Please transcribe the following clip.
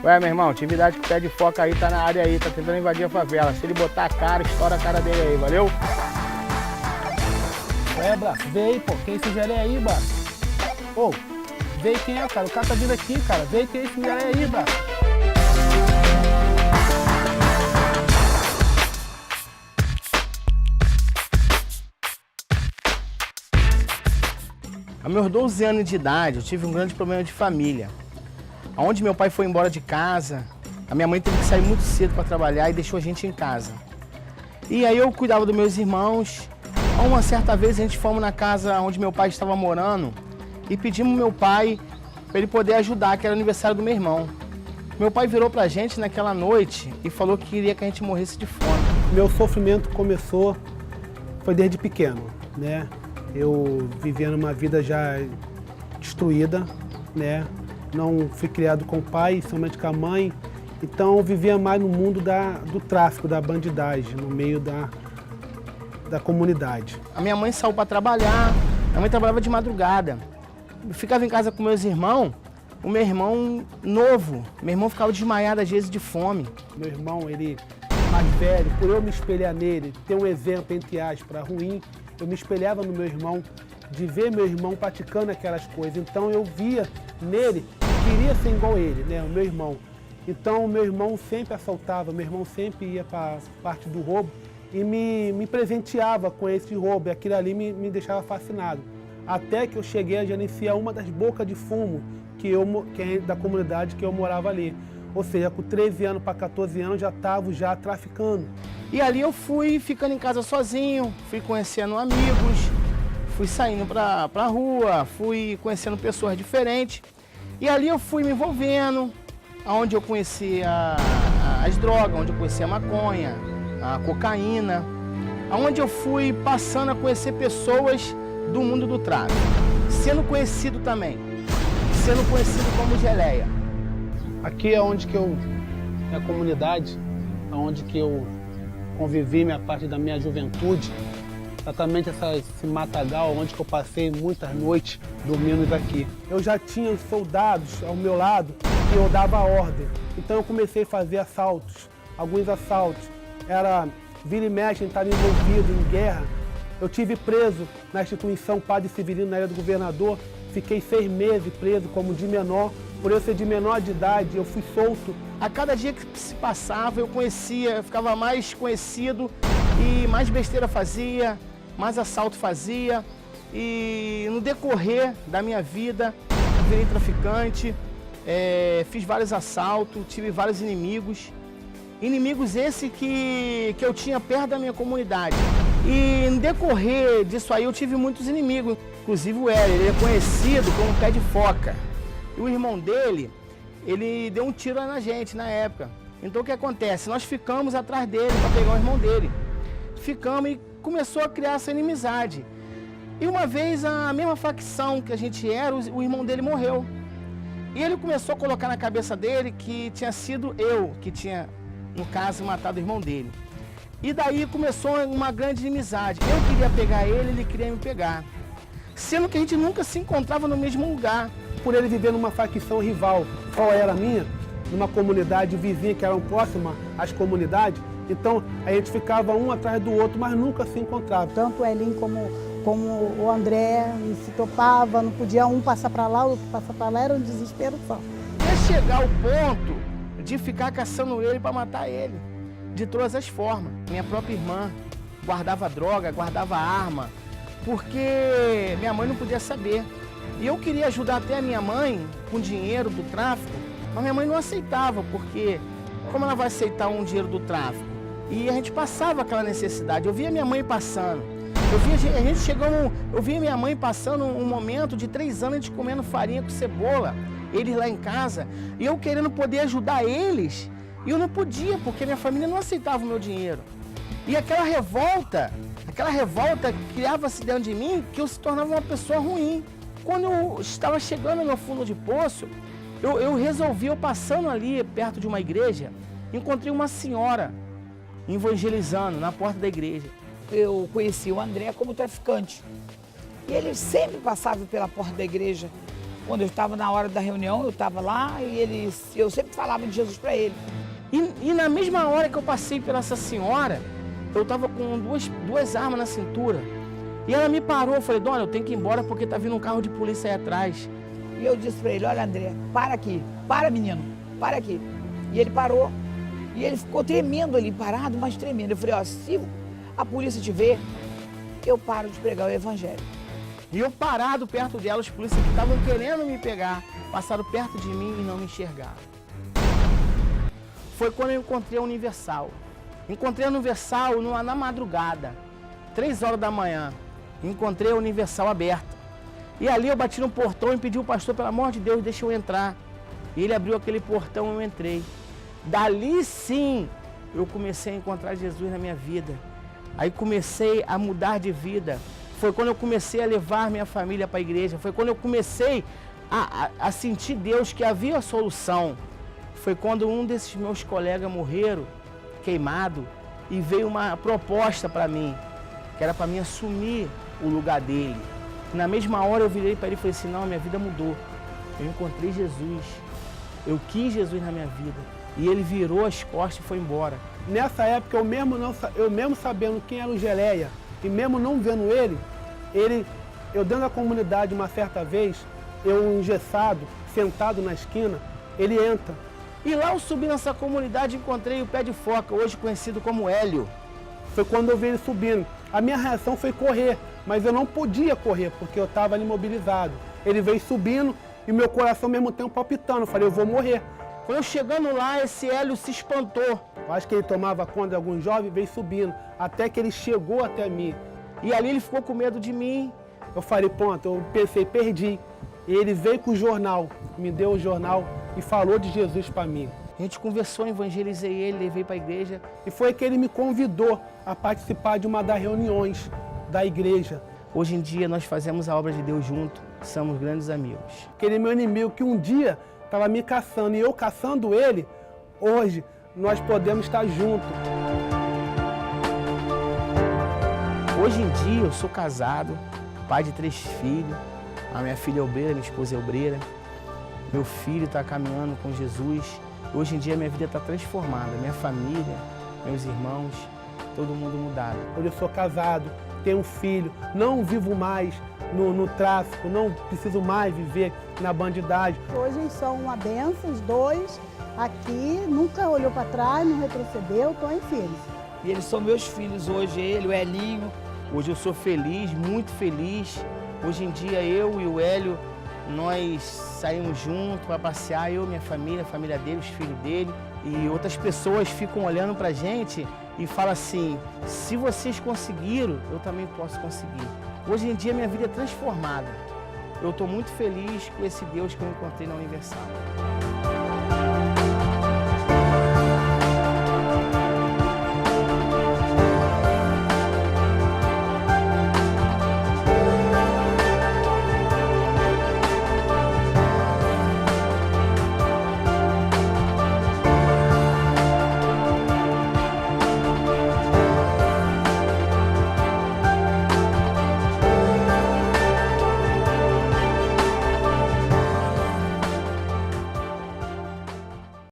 Ué, meu irmão, atividade com o pé de foca aí, tá na área aí, tá tentando invadir a favela. Se ele botar a cara, estoura a cara dele aí, valeu? Ué, braço, vê aí, pô, quem é esse Geré aí, braço? Ô, vê aí quem é, cara, o cara tá vindo aqui, cara, vê aí quem é esse Geré aí, braço. Aos meus 12 anos de idade, eu tive um grande problema de família. Onde meu pai foi embora de casa, a minha mãe teve que sair muito cedo para trabalhar e deixou a gente em casa. E aí eu cuidava dos meus irmãos. Uma certa vez a gente fomos na casa onde meu pai estava morando e pedimos ao meu pai para ele poder ajudar, que era o aniversário do meu irmão. Meu pai virou pra gente naquela noite e falou que queria que a gente morresse de fome. Meu sofrimento foi desde pequeno, né? Eu vivia numa vida já destruída, né? Não fui criado com o pai, somente com a mãe. Então eu vivia mais no mundo do tráfico, da bandidagem, no meio da comunidade. A minha mãe saiu para trabalhar, minha mãe trabalhava de madrugada. Eu ficava em casa com meus irmãos, o meu irmão novo, meu irmão ficava desmaiado às vezes de fome. Meu irmão, ele mais velho, por eu me espelhar nele, ter um exemplo, entre aspas, ruim, eu me espelhava no meu irmão, de ver meu irmão praticando aquelas coisas. Então eu via nele, queria ser igual ele, né, o meu irmão. Então o meu irmão sempre assaltava, meu irmão sempre ia para a parte do roubo e me presenteava com esse roubo, e aquilo ali me deixava fascinado. Até que eu cheguei a gerenciar uma das bocas de fumo que é da comunidade que eu morava ali. Ou seja, com 13 anos para 14 anos já estava traficando. E ali eu fui ficando em casa sozinho, fui conhecendo amigos, fui saindo pra rua, fui conhecendo pessoas diferentes. E ali eu fui me envolvendo, onde eu conheci as drogas, onde eu conheci a maconha, a cocaína, onde eu fui passando a conhecer pessoas do mundo do tráfico, sendo conhecido também, sendo conhecido como Geleia. Aqui é onde que é a comunidade, onde que eu convivi minha parte da minha juventude, exatamente esse matagal onde que eu passei muitas noites dormindo aqui. Eu já tinha soldados ao meu lado que eu dava ordem, então eu comecei a fazer assaltos, alguns assaltos. Era vira e mexe, estar envolvido em guerra. Eu tive preso na instituição Padre Severino, na área do governador, fiquei 6 meses preso como de menor. Por eu ser de menor de idade, eu fui solto. A cada dia que se passava, eu ficava mais conhecido e mais besteira fazia, mais assalto fazia. E no decorrer da minha vida, virei traficante, fiz vários assaltos, tive vários inimigos. Inimigos esse que eu tinha perto da minha comunidade. E no decorrer disso aí, eu tive muitos inimigos, inclusive o Hélio, ele é conhecido como pé de foca. E o irmão dele, ele deu um tiro na gente na época. Então o que acontece? Nós ficamos atrás dele para pegar o irmão dele. Ficamos e começou a criar essa inimizade. E uma vez a mesma facção que a gente era, o irmão dele morreu. E ele começou a colocar na cabeça dele que tinha sido eu que tinha, no caso, matado o irmão dele. E daí começou uma grande inimizade. Eu queria pegar ele, ele queria me pegar. Sendo que a gente nunca se encontrava no mesmo lugar. Por ele viver numa facção rival, qual era a minha, numa comunidade vizinha que eram próximas às comunidades, então a gente ficava um atrás do outro, mas nunca se encontrava. Tanto o Elinho como o André se topava, não podia um passar para lá, o outro passar para lá, era um desespero só. Ia chegar ao ponto de ficar caçando ele para matar ele, de todas as formas. Minha própria irmã guardava droga, guardava arma, porque minha mãe não podia saber. E eu queria ajudar até a minha mãe com dinheiro do tráfico, mas minha mãe não aceitava, porque como ela vai aceitar um dinheiro do tráfico? E a gente passava aquela necessidade, eu via minha mãe passando. Eu via minha mãe passando um momento de 3 anos de comendo farinha com cebola, eles lá em casa, e eu querendo poder ajudar eles, e eu não podia, porque minha família não aceitava o meu dinheiro. E aquela revolta criava-se dentro de mim que eu se tornava uma pessoa ruim. Quando eu estava chegando no fundo de poço, eu resolvi, eu passando ali perto de uma igreja, encontrei uma senhora evangelizando na porta da igreja. Eu conheci o André como traficante. E ele sempre passava pela porta da igreja Quando eu estava na hora da reunião, eu estava lá e eu sempre falava de Jesus para ele. E na mesma hora que eu passei pela essa senhora, eu estava com duas armas na cintura. E ela me parou, eu falei, dona, eu tenho que ir embora porque tá vindo um carro de polícia aí atrás. E eu disse para ele, olha André, para aqui, para menino, para aqui. E ele parou, e ele ficou tremendo ali, parado, mas tremendo. Eu falei, ó, se a polícia te ver, eu paro de pregar o evangelho. E eu parado perto dela, os polícias que estavam querendo me pegar, passaram perto de mim e não me enxergaram. Foi quando eu encontrei a Universal. Encontrei a Universal na madrugada, 3 horas da manhã. Encontrei a Universal aberta. E ali eu bati no portão e pedi ao pastor, pelo amor de Deus, deixa eu entrar. E ele abriu aquele portão e eu entrei. Dali sim, eu comecei a encontrar Jesus na minha vida. Aí comecei a mudar de vida. Foi quando eu comecei a levar minha família para a igreja. Foi quando eu comecei a sentir Deus, que havia a solução. Foi quando um desses meus colegas morreram, queimado, e veio uma proposta para mim, que era para mim assumir o lugar dele. Na mesma hora eu virei para ele e falei assim, não, minha vida mudou. Eu encontrei Jesus. Eu quis Jesus na minha vida. E ele virou as costas e foi embora. Nessa época, eu mesmo sabendo quem era o Geleia, e mesmo não vendo eu dentro da comunidade uma certa vez, eu engessado, sentado na esquina, ele entra. E lá eu subi nessa comunidade e encontrei o Pé de Foca, hoje conhecido como Hélio. Foi quando eu vi ele subindo. A minha reação foi correr, mas eu não podia correr, porque eu estava ali imobilizado. Ele veio subindo e meu coração ao mesmo tempo palpitando. Eu falei, eu vou morrer. Quando eu chegando lá, esse Hélio se espantou. Eu acho que ele tomava conta de alguns jovens e veio subindo, até que ele chegou até mim. E ali ele ficou com medo de mim. Eu falei, pronto, eu pensei, perdi. E ele veio com o jornal, me deu o jornal e falou de Jesus para mim. A gente conversou, evangelizei ele, levei para a igreja. E foi que ele me convidou a participar de uma das reuniões da igreja. Hoje em dia nós fazemos a obra de Deus junto, somos grandes amigos. Aquele meu inimigo que um dia estava me caçando e eu caçando ele, hoje nós podemos estar juntos. Hoje em dia eu sou casado, pai de 3 filhos, a minha filha é obreira, minha esposa é obreira, meu filho está caminhando com Jesus. Hoje em dia minha vida está transformada, minha família, meus irmãos, todo mundo mudado. Hoje eu sou casado, tenho um filho, não vivo mais no tráfico, não preciso mais viver na bandidagem. Hoje são uma benção, os dois aqui, nunca olhou para trás, não retrocedeu, estão em filhos. E eles são meus filhos hoje, ele, o Elinho. Hoje eu sou feliz, muito feliz. Hoje em dia eu e o Hélio, nós saímos juntos para passear, eu, minha família, a família dele, os filhos dele. E outras pessoas ficam olhando para a gente e falam assim, se vocês conseguiram, eu também posso conseguir. Hoje em dia minha vida é transformada. Eu estou muito feliz com esse Deus que eu encontrei na Universal.